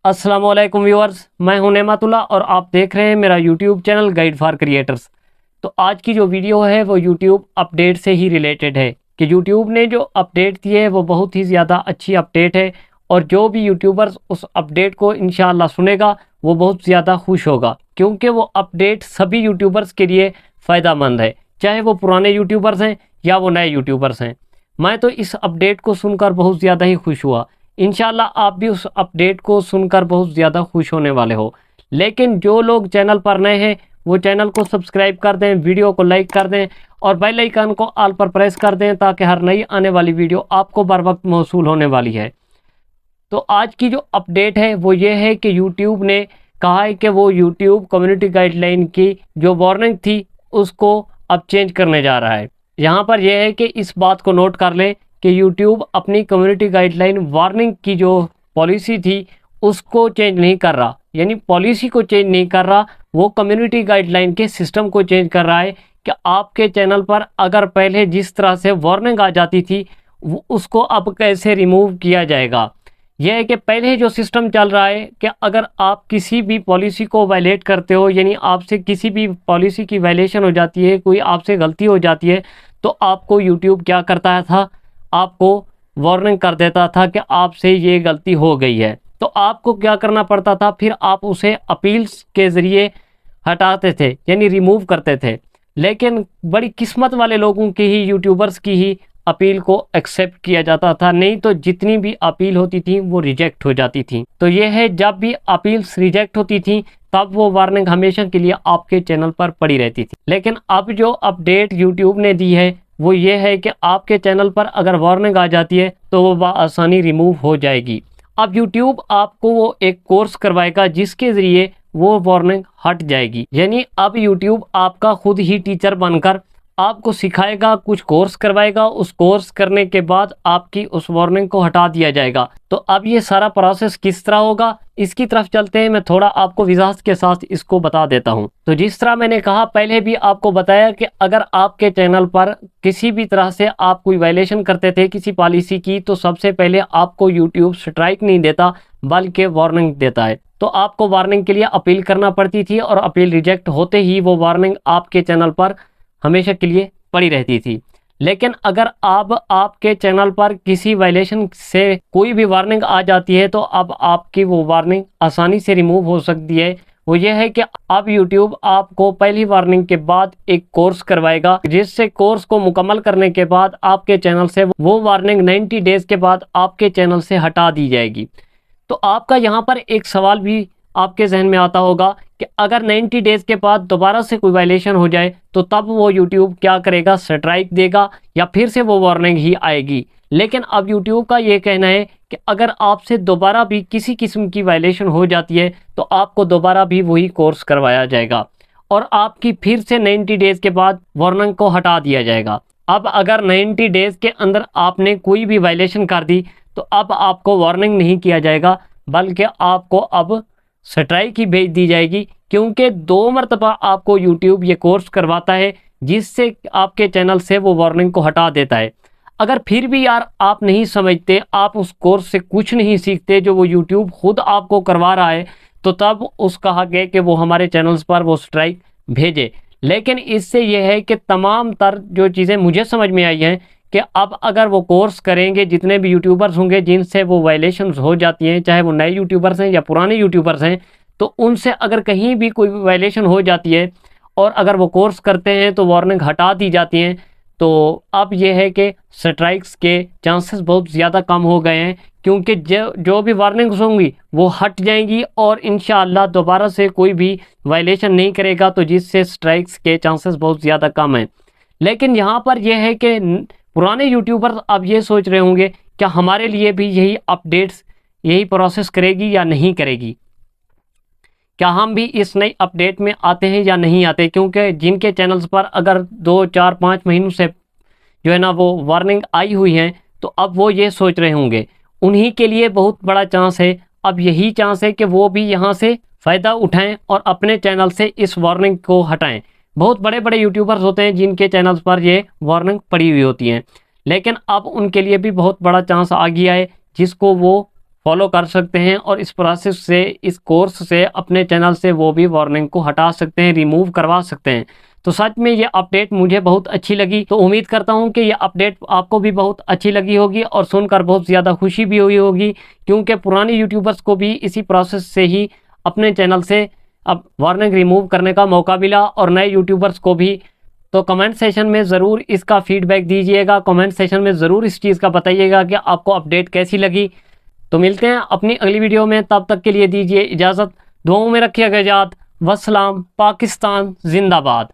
अस्सलामुअलैकुम व्यूअर्स, मैं हूं नेमातुल्लाह और आप देख रहे हैं मेरा YouTube channel guide for creators. तो आज की जो वीडियो है वो यूट्यूब अपडेट से ही रिलेटेड है कि यूट्यूब ने जो अपडेट दी है वो बहुत ही ज़्यादा अच्छी अपडेट है और जो भी यूट्यूबर्स उस अपडेट को इंशाअल्लाह सुनेगा वो बहुत ज़्यादा खुश होगा, क्योंकि वो अपडेट सभी यूट्यूबर्स के लिए फ़ायदेमंद है, चाहे वो पुराने यूट्यूबर्स हैं या वो नए यूट्यूबर्स हैं। मैं तो इस अपडेट को सुनकर बहुत ज़्यादा ही खुश हुआ। इंशाल्लाह आप भी उस अपडेट को सुनकर बहुत ज़्यादा खुश होने वाले हो। लेकिन जो लोग चैनल पर नए हैं वो चैनल को सब्सक्राइब कर दें, वीडियो को लाइक कर दें और बेल आइकन को ऑल पर प्रेस कर दें ताकि हर नई आने वाली वीडियो आपको बर वक्त मौसूल होने वाली है। तो आज की जो अपडेट है वो ये है कि यूट्यूब ने कहा है कि वो यूट्यूब कम्युनिटी गाइडलाइन की जो वार्निंग थी उसको अब चेंज करने जा रहा है। यहाँ पर यह है कि इस बात को नोट कर लें कि यूट्यूब अपनी कम्युनिटी गाइडलाइन वार्निंग की जो पॉलिसी थी उसको चेंज नहीं कर रहा, यानी पॉलिसी को चेंज नहीं कर रहा, वो कम्युनिटी गाइडलाइन के सिस्टम को चेंज कर रहा है कि आपके चैनल पर अगर पहले जिस तरह से वार्निंग आ जाती थी उसको अब कैसे रिमूव किया जाएगा। यह है कि पहले जो सिस्टम चल रहा है कि अगर आप किसी भी पॉलिसी को वायलेट करते हो, यानी आपसे किसी भी पॉलिसी की वायलेशन हो जाती है, कोई आपसे गलती हो जाती है, तो आपको यूट्यूब क्या करता था, आपको वार्निंग कर देता था कि आपसे ये गलती हो गई है। तो आपको क्या करना पड़ता था, फिर आप उसे अपील्स के ज़रिए हटाते थे, यानी रिमूव करते थे। लेकिन बड़ी किस्मत वाले लोगों की ही, यूट्यूबर्स की ही अपील को एक्सेप्ट किया जाता था, नहीं तो जितनी भी अपील होती थी वो रिजेक्ट हो जाती थी। तो ये है, जब भी अपील्स रिजेक्ट होती थी तब वो वार्निंग हमेशा के लिए आपके चैनल पर पड़ी रहती थी। लेकिन अब जो अपडेट यूट्यूब ने दी है वो ये है कि आपके चैनल पर अगर वार्निंग आ जाती है तो वो आसानी रिमूव हो जाएगी। अब यूट्यूब आपको वो एक कोर्स करवाएगा जिसके ज़रिए वो वार्निंग हट जाएगी, यानी अब यूट्यूब आपका खुद ही टीचर बनकर आपको सिखाएगा, कुछ कोर्स करवाएगा, उस कोर्स करने के बाद आपकी उस वार्निंग को हटा दिया जाएगा। तो अब ये सारा प्रोसेस किस तरह होगा इसकी तरफ चलते हैं, मैं थोड़ा आपको वजाहत के साथ इसको बता देता हूं। तो जिस तरह मैंने कहा पहले भी आपको बताया कि अगर आपके चैनल पर किसी भी तरह से आप कोई वायलेशन करते थे किसी पॉलिसी की, तो सबसे पहले आपको यूट्यूब स्ट्राइक नहीं देता बल्कि वार्निंग देता है। तो आपको वार्निंग के लिए अपील करना पड़ती थी और अपील रिजेक्ट होते ही वो वार्निंग आपके चैनल पर हमेशा के लिए पड़ी रहती थी। लेकिन अगर अब आपके चैनल पर किसी वायलेशन से कोई भी वार्निंग आ जाती है तो अब आपकी वो वार्निंग आसानी से रिमूव हो सकती है। वो ये है कि अब यूट्यूब आपको पहली वार्निंग के बाद एक कोर्स करवाएगा, जिससे कोर्स को मुकम्मल करने के बाद आपके चैनल से वो वार्निंग 90 डेज के बाद आपके चैनल से हटा दी जाएगी। तो आपका यहाँ पर एक सवाल भी आपके जहन में आता होगा कि अगर 90 डेज के बाद दोबारा से कोई वायलेशन हो जाए तो तब वो यूट्यूब क्या करेगा, स्ट्राइक देगा या फिर से वो वार्निंग ही आएगी। लेकिन अब यूट्यूब का ये कहना है कि अगर आपसे दोबारा भी किसी किस्म की वायलेशन हो जाती है तो आपको दोबारा भी वही कोर्स करवाया जाएगा और आपकी फिर से 90 डेज के बाद वार्निंग को हटा दिया जाएगा। अब अगर 90 डेज के अंदर आपने कोई भी वायलेशन कर दी तो अब आपको वार्निंग नहीं किया जाएगा बल्कि आपको अब स्ट्राइक ही भेज दी जाएगी, क्योंकि 2 मरतबा आपको यूट्यूब ये कोर्स करवाता है जिससे आपके चैनल से वो वार्निंग को हटा देता है। अगर फिर भी यार आप नहीं समझते, आप उस कोर्स से कुछ नहीं सीखते जो वो यूट्यूब खुद आपको करवा रहा है, तो तब उसका हक है कि वो हमारे चैनल्स पर वो स्ट्राइक भेजे। लेकिन इससे यह है कि तमाम तर जो चीज़ें मुझे समझ में आई हैं कि अब अगर वो कोर्स करेंगे, जितने भी यूट्यूबर्स होंगे जिनसे वो वायलेशंस हो जाती हैं, चाहे वो नए यूट्यूबर्स हैं या पुराने यूट्यूबर्स हैं, तो उनसे अगर कहीं भी कोई वायलेशन हो जाती है और अगर वो कोर्स करते हैं तो वार्निंग हटा दी जाती हैं, तो अब ये है कि स्ट्राइक्स के चांसेस बहुत ज़्यादा कम हो गए हैं, क्योंकि जो भी वार्निंग्स होंगी वो हट जाएंगी और इंशाअल्लाह दोबारा से कोई भी वायलेशन नहीं करेगा, तो जिससे स्ट्राइक्स के चांसेस बहुत ज़्यादा कम हैं। लेकिन यहाँ पर यह है कि पुराने यूट्यूबर्स अब ये सोच रहे होंगे क्या हमारे लिए भी यही अपडेट्स, यही प्रोसेस करेगी या नहीं करेगी, क्या हम भी इस नई अपडेट में आते हैं या नहीं आते। क्योंकि जिनके चैनल्स पर अगर 2, 4, 5 महीनों से जो है ना वो वार्निंग आई हुई हैं, तो अब वो ये सोच रहे होंगे, उन्हीं के लिए बहुत बड़ा चांस है। अब यही चांस है कि वो भी यहाँ से फ़ायदा उठाएं और अपने चैनल से इस वार्निंग को हटाएं। बहुत बड़े बड़े यूट्यूबर्स होते हैं जिनके चैनल्स पर ये वार्निंग पड़ी हुई होती हैं, लेकिन अब उनके लिए भी बहुत बड़ा चांस आ गया है जिसको वो फॉलो कर सकते हैं और इस प्रोसेस से, इस कोर्स से अपने चैनल से वो भी वार्निंग को हटा सकते हैं, रिमूव करवा सकते हैं। तो सच में ये अपडेट मुझे बहुत अच्छी लगी। तो उम्मीद करता हूँ कि ये अपडेट आपको भी बहुत अच्छी लगी होगी और सुनकर बहुत ज़्यादा खुशी भी हुई होगी, क्योंकि पुराने यूट्यूबर्स को भी इसी प्रोसेस से ही अपने चैनल से अब वार्निंग रिमूव करने का मौका मिला और नए यूट्यूबर्स को भी। तो कमेंट सेशन में ज़रूर इसका फीडबैक दीजिएगा, कमेंट सेशन में ज़रूर इस चीज़ का बताइएगा कि आपको अपडेट कैसी लगी। तो मिलते हैं अपनी अगली वीडियो में, तब तक के लिए दीजिए इजाज़त। दुआओं में रखिएगा याद। वस्सलाम। पाकिस्तान जिंदाबाद।